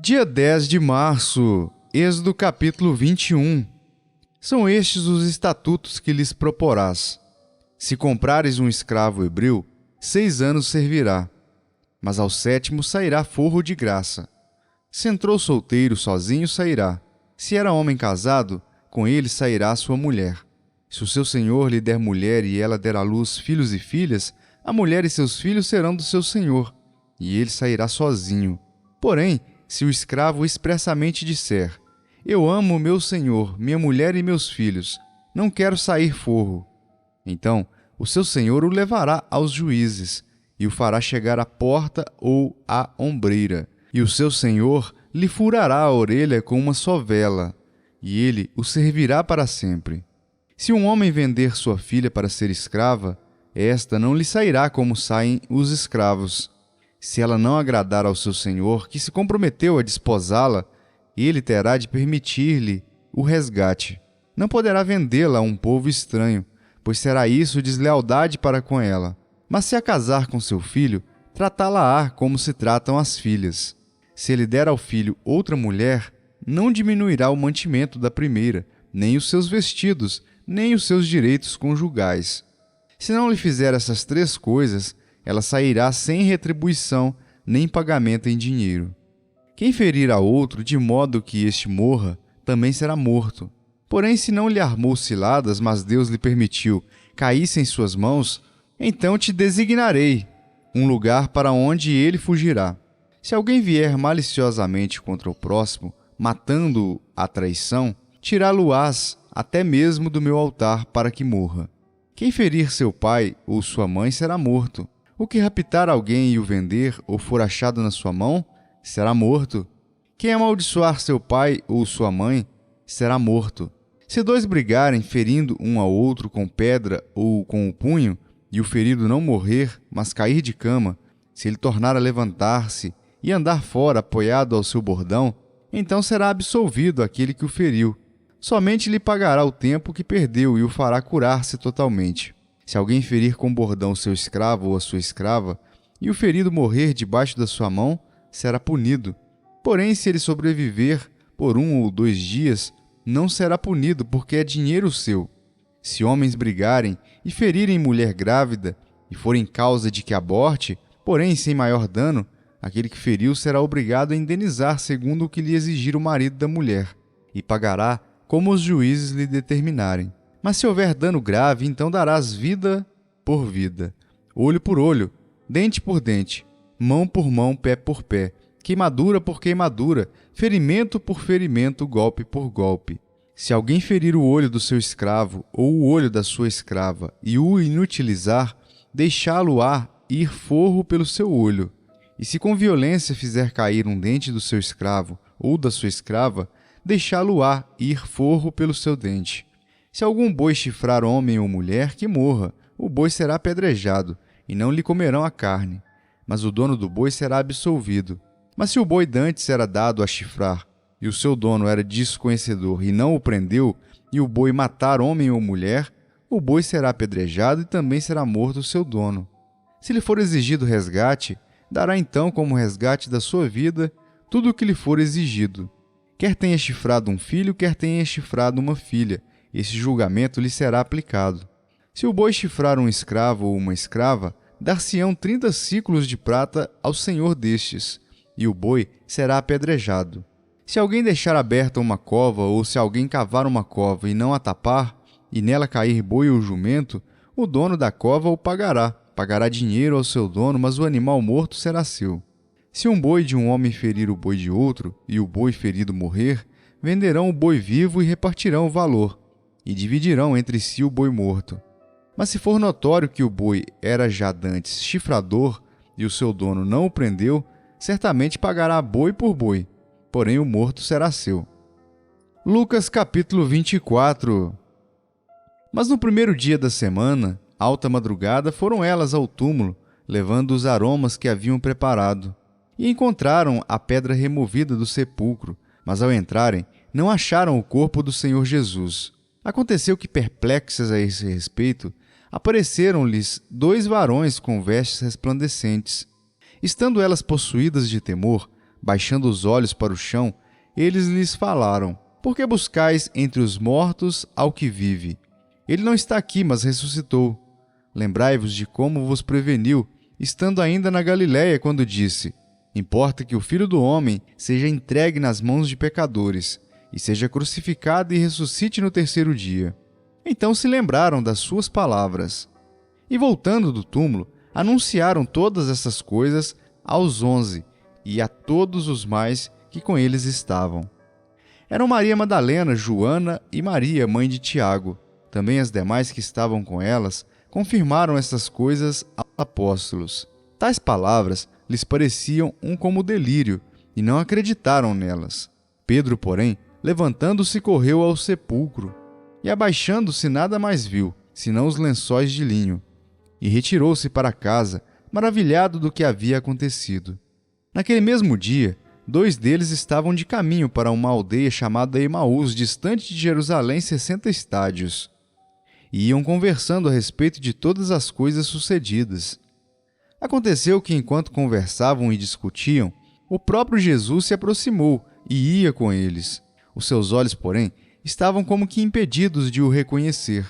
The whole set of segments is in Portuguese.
Dia 10 de março, Êxodo capítulo 21. São estes os estatutos que lhes proporás. Se comprares um escravo hebreu, 6 anos servirá, mas ao 7º sairá forro de graça. Se entrou solteiro, sozinho sairá. Se era homem casado, com ele sairá sua mulher. Se o seu senhor lhe der mulher e ela der à luz filhos e filhas, a mulher e seus filhos serão do seu senhor, e ele sairá sozinho. Porém, se o escravo expressamente disser: eu amo meu senhor, minha mulher e meus filhos, não quero sair forro, então o seu senhor o levará aos juízes e o fará chegar à porta ou à ombreira, e o seu senhor lhe furará a orelha com uma sovela, e ele o servirá para sempre. Se um homem vender sua filha para ser escrava, esta não lhe sairá como saem os escravos. Se ela não agradar ao seu senhor, que se comprometeu a desposá-la, ele terá de permitir-lhe o resgate. Não poderá vendê-la a um povo estranho, pois será isso deslealdade para com ela. Mas se a casar com seu filho, tratá-la-á como se tratam as filhas. Se ele der ao filho outra mulher, não diminuirá o mantimento da primeira, nem os seus vestidos, nem os seus direitos conjugais. Se não lhe fizer essas 3 coisas, ela sairá sem retribuição, nem pagamento em dinheiro. Quem ferir a outro de modo que este morra, também será morto. Porém, se não lhe armou ciladas, mas Deus lhe permitiu, caísse em suas mãos, então te designarei um lugar para onde ele fugirá. Se alguém vier maliciosamente contra o próximo, matando-o à traição, tirá-lo-ás até mesmo do meu altar para que morra. Quem ferir seu pai ou sua mãe será morto. O que raptar alguém e o vender, ou for achado na sua mão, será morto. Quem amaldiçoar seu pai ou sua mãe, será morto. Se 2 brigarem, ferindo um ao outro com pedra ou com o punho, e o ferido não morrer, mas cair de cama, se ele tornar a levantar-se e andar fora apoiado ao seu bordão, então será absolvido aquele que o feriu. Somente lhe pagará o tempo que perdeu e o fará curar-se totalmente. Se alguém ferir com bordão seu escravo ou a sua escrava, e o ferido morrer debaixo da sua mão, será punido. Porém, se ele sobreviver por 1 ou 2 dias, não será punido, porque é dinheiro seu. Se homens brigarem e ferirem mulher grávida, e forem causa de que aborte, porém sem maior dano, aquele que feriu será obrigado a indenizar segundo o que lhe exigir o marido da mulher, e pagará como os juízes lhe determinarem. Mas se houver dano grave, então darás vida por vida, olho por olho, dente por dente, mão por mão, pé por pé, queimadura por queimadura, ferimento por ferimento, golpe por golpe. Se alguém ferir o olho do seu escravo ou o olho da sua escrava e o inutilizar, deixá-lo-á ir forro pelo seu olho. E se com violência fizer cair um dente do seu escravo ou da sua escrava, deixá-lo-á ir forro pelo seu dente. Se algum boi chifrar homem ou mulher, que morra, o boi será apedrejado, e não lhe comerão a carne, mas o dono do boi será absolvido. Mas se o boi dantes era dado a chifrar, e o seu dono era desconhecedor e não o prendeu, e o boi matar homem ou mulher, o boi será apedrejado e também será morto o seu dono. Se lhe for exigido resgate, dará então como resgate da sua vida tudo o que lhe for exigido. Quer tenha chifrado um filho, quer tenha chifrado uma filha, esse julgamento lhe será aplicado. Se o boi chifrar um escravo ou uma escrava, dar-se-ão 30 siclos de prata ao senhor destes, e o boi será apedrejado. Se alguém deixar aberta uma cova, ou se alguém cavar uma cova e não a tapar, e nela cair boi ou jumento, o dono da cova o pagará dinheiro ao seu dono, mas o animal morto será seu. Se um boi de um homem ferir o boi de outro, e o boi ferido morrer, venderão o boi vivo e repartirão o valor, e dividirão entre si o boi morto. Mas se for notório que o boi era já dantes chifrador, e o seu dono não o prendeu, certamente pagará boi por boi, porém o morto será seu. Lucas capítulo 24. Mas no primeiro dia da semana, alta madrugada, foram elas ao túmulo, levando os aromas que haviam preparado. E encontraram a pedra removida do sepulcro, mas ao entrarem, não acharam o corpo do Senhor Jesus. Aconteceu que, perplexas a esse respeito, apareceram-lhes 2 varões com vestes resplandecentes. Estando elas possuídas de temor, Baixando os olhos para o chão, eles lhes falaram: Por que buscais entre os mortos ao que vive? Ele não está aqui, mas ressuscitou. Lembrai-vos de como vos preveniu, estando ainda na Galiléia, quando disse: Importa que o Filho do Homem seja entregue nas mãos de pecadores, e seja crucificado e ressuscite no terceiro dia. Então se lembraram das suas palavras. E voltando do túmulo, anunciaram todas essas coisas aos 11 e a todos os mais que com eles estavam. Eram Maria Madalena, Joana e Maria, mãe de Tiago. Também as demais que estavam com elas confirmaram essas coisas aos apóstolos. Tais palavras lhes pareciam como delírio e não acreditaram nelas. Pedro, porém, levantando-se, correu ao sepulcro e, abaixando-se, nada mais viu, senão os lençóis de linho, e retirou-se para casa, maravilhado do que havia acontecido. Naquele mesmo dia, 2 deles estavam de caminho para uma aldeia chamada Emaús, distante de Jerusalém 60 estádios, e iam conversando a respeito de todas as coisas sucedidas. Aconteceu que, enquanto conversavam e discutiam, o próprio Jesus se aproximou e ia com eles. Os seus olhos, porém, estavam como que impedidos de o reconhecer.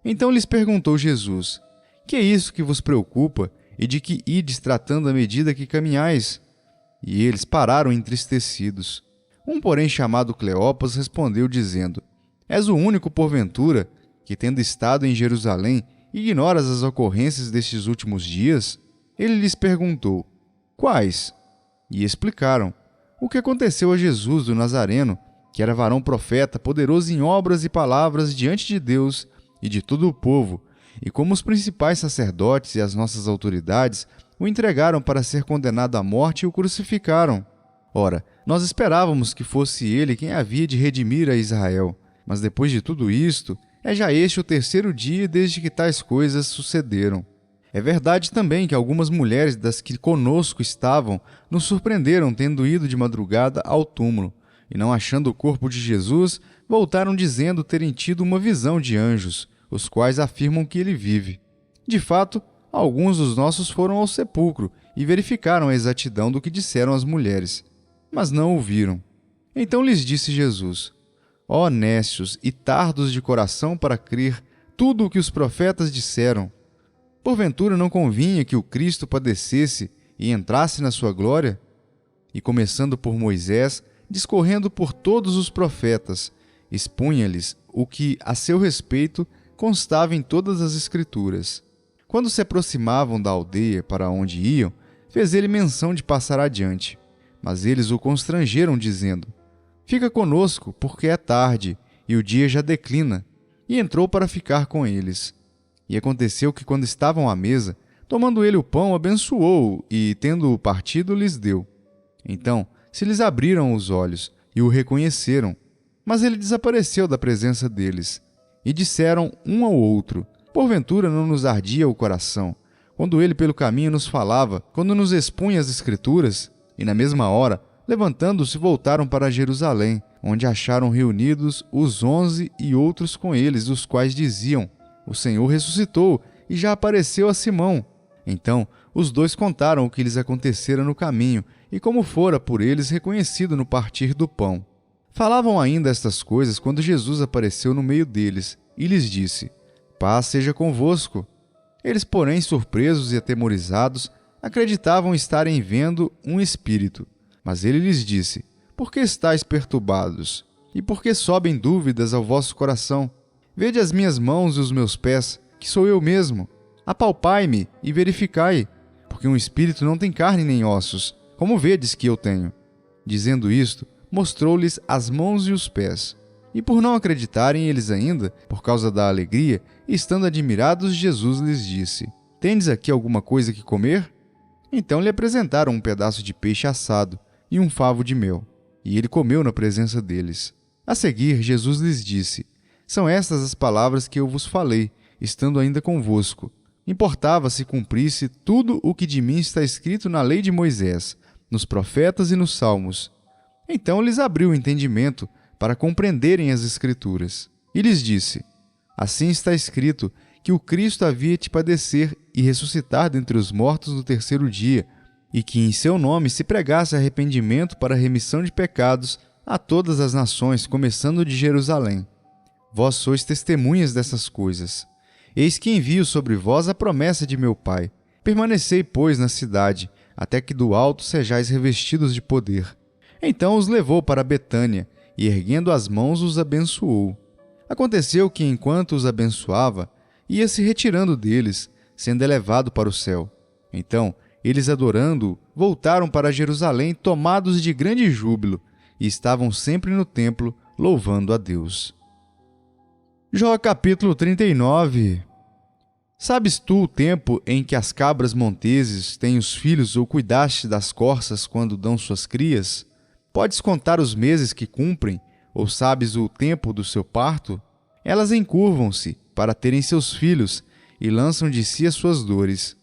Então lhes perguntou Jesus: Que é isso que vos preocupa e de que ides tratando à medida que caminhais? E eles pararam entristecidos. Um, porém, chamado Cleopas, respondeu dizendo: És o único, porventura, que, tendo estado em Jerusalém, ignoras as ocorrências destes últimos dias? Ele lhes perguntou: Quais? E explicaram o que aconteceu a Jesus do Nazareno, que era varão profeta, poderoso em obras e palavras diante de Deus e de todo o povo, e como os principais sacerdotes e as nossas autoridades o entregaram para ser condenado à morte e o crucificaram. Ora, nós esperávamos que fosse ele quem havia de redimir a Israel, mas depois de tudo isto, é já este o terceiro dia desde que tais coisas sucederam. É verdade também que algumas mulheres das que conosco estavam nos surpreenderam tendo ido de madrugada ao túmulo, e não achando o corpo de Jesus, voltaram dizendo terem tido uma visão de anjos, os quais afirmam que ele vive. De fato, alguns dos nossos foram ao sepulcro e verificaram a exatidão do que disseram as mulheres, mas não o viram. Então lhes disse Jesus: Ó nécios e tardos de coração para crer tudo o que os profetas disseram. Porventura não convinha que o Cristo padecesse e entrasse na sua glória? E começando por Moisés, discorrendo por todos os profetas, expunha-lhes o que, a seu respeito, constava em todas as Escrituras. Quando se aproximavam da aldeia para onde iam, fez ele menção de passar adiante. Mas eles o constrangeram, dizendo: Fica conosco, porque é tarde, e o dia já declina. E entrou para ficar com eles. E aconteceu que, quando estavam à mesa, tomando ele o pão, abençoou-o e, tendo-o partido, lhes deu. Então se lhes abriram os olhos e o reconheceram, mas ele desapareceu da presença deles. E disseram um ao outro: Porventura não nos ardia o coração, quando ele pelo caminho nos falava, quando nos expunha as Escrituras? E na mesma hora, levantando-se, voltaram para Jerusalém, onde acharam reunidos os 11 e outros com eles, os quais diziam: O Senhor ressuscitou e já apareceu a Simão. Então os 2 contaram o que lhes acontecera no caminho e como fora por eles reconhecido no partir do pão. Falavam ainda estas coisas quando Jesus apareceu no meio deles e lhes disse: Paz seja convosco. Eles, porém, surpresos e atemorizados, acreditavam estarem vendo um espírito. Mas ele lhes disse: Por que estáis perturbados? E por que sobem dúvidas ao vosso coração? Vede as minhas mãos e os meus pés, que sou eu mesmo. Apalpai-me e verificai, porque um espírito não tem carne nem ossos, como vedes que eu tenho. Dizendo isto, mostrou-lhes as mãos e os pés. E por não acreditarem eles ainda, por causa da alegria, estando admirados, Jesus lhes disse: Tendes aqui alguma coisa que comer? Então lhe apresentaram um pedaço de peixe assado e um favo de mel, e ele comeu na presença deles. A seguir, Jesus lhes disse: São estas as palavras que eu vos falei, estando ainda convosco. Importava se cumprisse tudo o que de mim está escrito na lei de Moisés, nos profetas e nos salmos. Então lhes abriu o entendimento para compreenderem as Escrituras. E lhes disse: Assim está escrito que o Cristo havia de padecer e ressuscitar dentre os mortos no terceiro dia, e que em seu nome se pregasse arrependimento para remissão de pecados a todas as nações, começando de Jerusalém. Vós sois testemunhas dessas coisas. Eis que envio sobre vós a promessa de meu Pai. Permanecei, pois, na cidade, até que do alto sejais revestidos de poder. Então os levou para Betânia, e erguendo as mãos os abençoou. Aconteceu que, enquanto os abençoava, ia se retirando deles, sendo elevado para o céu. Então, eles, adorando-o, voltaram para Jerusalém, tomados de grande júbilo, e estavam sempre no templo, louvando a Deus. Jó capítulo 39. Sabes tu o tempo em que as cabras monteses têm os filhos, ou cuidaste das corças quando dão suas crias? Podes contar os meses que cumprem, ou sabes o tempo do seu parto? Elas encurvam-se para terem seus filhos e lançam de si as suas dores.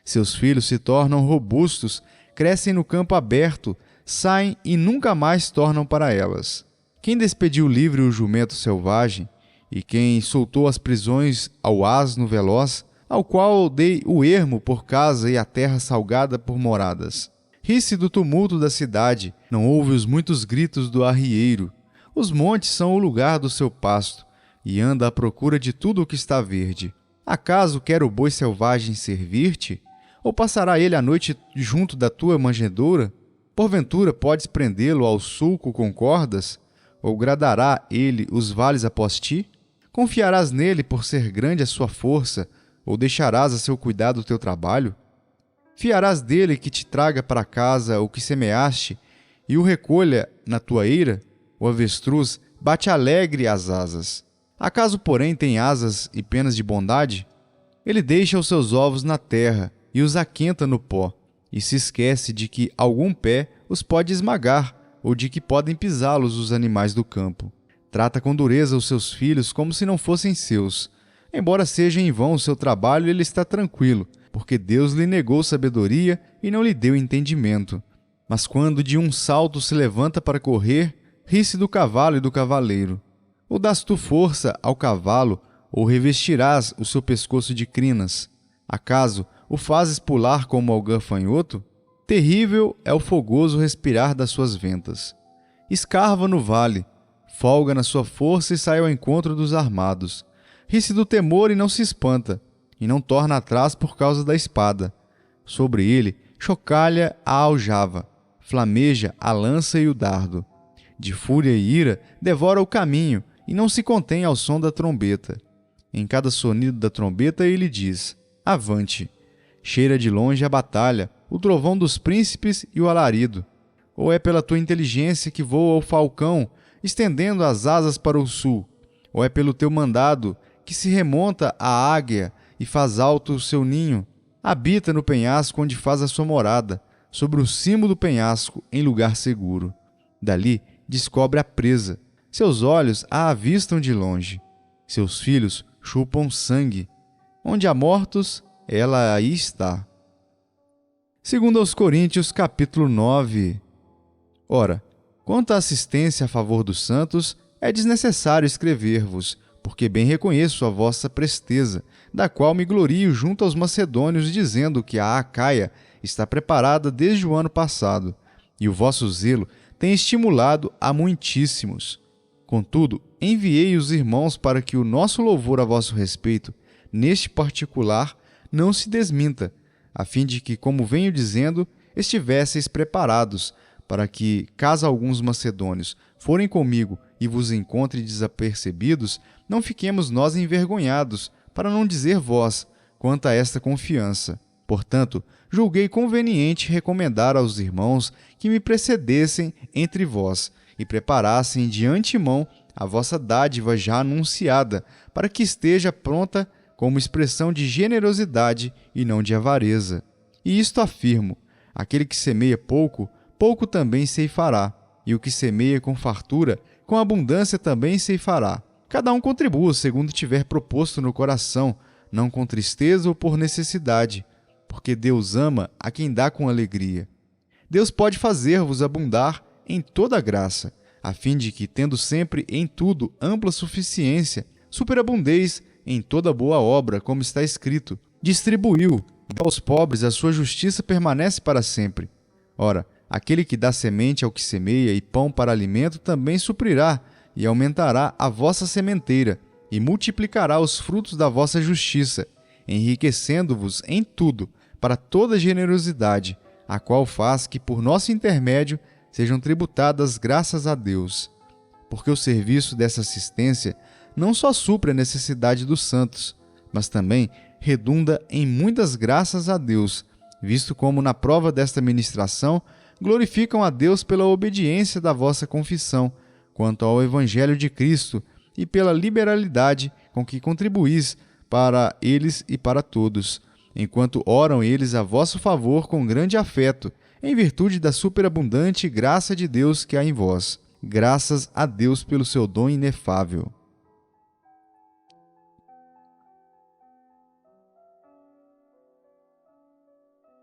Seus filhos se tornam robustos, crescem no campo aberto, saem e nunca mais tornam para elas. Quem despediu livre o jumento selvagem, e quem soltou as prisões ao asno veloz, ao qual dei o ermo por casa e a terra salgada por moradas? Ri-se do tumulto da cidade, não ouve os muitos gritos do arrieiro. Os montes são o lugar do seu pasto, e anda à procura de tudo o que está verde. Acaso quer o boi selvagem servir-te? Ou passará ele a noite junto da tua manjedoura? Porventura podes prendê-lo ao sulco com cordas? Ou gradará ele os vales após ti? Confiarás nele por ser grande a sua força, ou deixarás a seu cuidado o teu trabalho? Fiarás dele que te traga para casa o que semeaste e o recolha na tua eira? O avestruz bate alegre as asas. Acaso, porém, tem asas e penas de bondade? Ele deixa os seus ovos na terra e os aquenta no pó, e se esquece de que algum pé os pode esmagar, ou de que podem pisá-los os animais do campo. Trata com dureza os seus filhos como se não fossem seus. Embora seja em vão o seu trabalho, ele está tranquilo, porque Deus lhe negou sabedoria e não lhe deu entendimento. Mas quando de um salto se levanta para correr, ri-se do cavalo e do cavaleiro. Ou dás tu força ao cavalo, ou revestirás o seu pescoço de crinas? Acaso o fazes pular como ao gafanhoto? Terrível é o fogoso respirar das suas ventas. Escarva no vale, folga na sua força e sai ao encontro dos armados. Ri-se do temor e não se espanta, e não torna atrás por causa da espada. Sobre ele chocalha a aljava, flameja a lança e o dardo. De fúria e ira devora o caminho, e não se contém ao som da trombeta. Em cada sonido da trombeta ele diz: avante! Cheira de longe a batalha, o trovão dos príncipes e o alarido. Ou é pela tua inteligência que voa o falcão, estendendo as asas para o sul? Ou é pelo teu mandado que se remonta a águia e faz alto o seu ninho? Habita no penhasco onde faz a sua morada, sobre o cimo do penhasco, em lugar seguro. Dali descobre a presa. Seus olhos a avistam de longe. Seus filhos chupam sangue. Onde há mortos, ela aí está. 2 Coríntios capítulo 9. Ora, quanto à assistência a favor dos santos, é desnecessário escrever-vos, porque bem reconheço a vossa presteza, da qual me glorio junto aos macedônios, dizendo que a Acaia está preparada desde o ano passado, e o vosso zelo tem estimulado a muitíssimos. Contudo, enviei os irmãos para que o nosso louvor a vosso respeito, neste particular, não se desminta, a fim de que, como venho dizendo, estivesseis preparados, para que, caso alguns macedônios forem comigo e vos encontrem desapercebidos, não fiquemos nós envergonhados, para não dizer vós, quanto a esta confiança. Portanto, julguei conveniente recomendar aos irmãos que me precedessem entre vós e preparassem de antemão a vossa dádiva já anunciada, para que esteja pronta como expressão de generosidade e não de avareza. E isto afirmo: aquele que semeia pouco, pouco também ceifará, e o que semeia com fartura, com abundância também ceifará. Cada um contribua segundo tiver proposto no coração, não com tristeza ou por necessidade, porque Deus ama a quem dá com alegria. Deus pode fazer-vos abundar em toda graça, a fim de que, tendo sempre em tudo ampla suficiência, superabundeis em toda boa obra, como está escrito: distribuiu, Aos pobres a sua justiça permanece para sempre. Ora, aquele que dá semente ao que semeia e pão para alimento também suprirá e aumentará a vossa sementeira e multiplicará os frutos da vossa justiça, enriquecendo-vos em tudo para toda generosidade, a qual faz que por nosso intermédio sejam tributadas graças a Deus. Porque o serviço dessa assistência não só supre a necessidade dos santos, mas também redunda em muitas graças a Deus, visto como na prova desta ministração glorificam a Deus pela obediência da vossa confissão quanto ao Evangelho de Cristo e pela liberalidade com que contribuís para eles e para todos, enquanto oram eles a vosso favor com grande afeto, em virtude da superabundante graça de Deus que há em vós. Graças a Deus pelo seu dom inefável.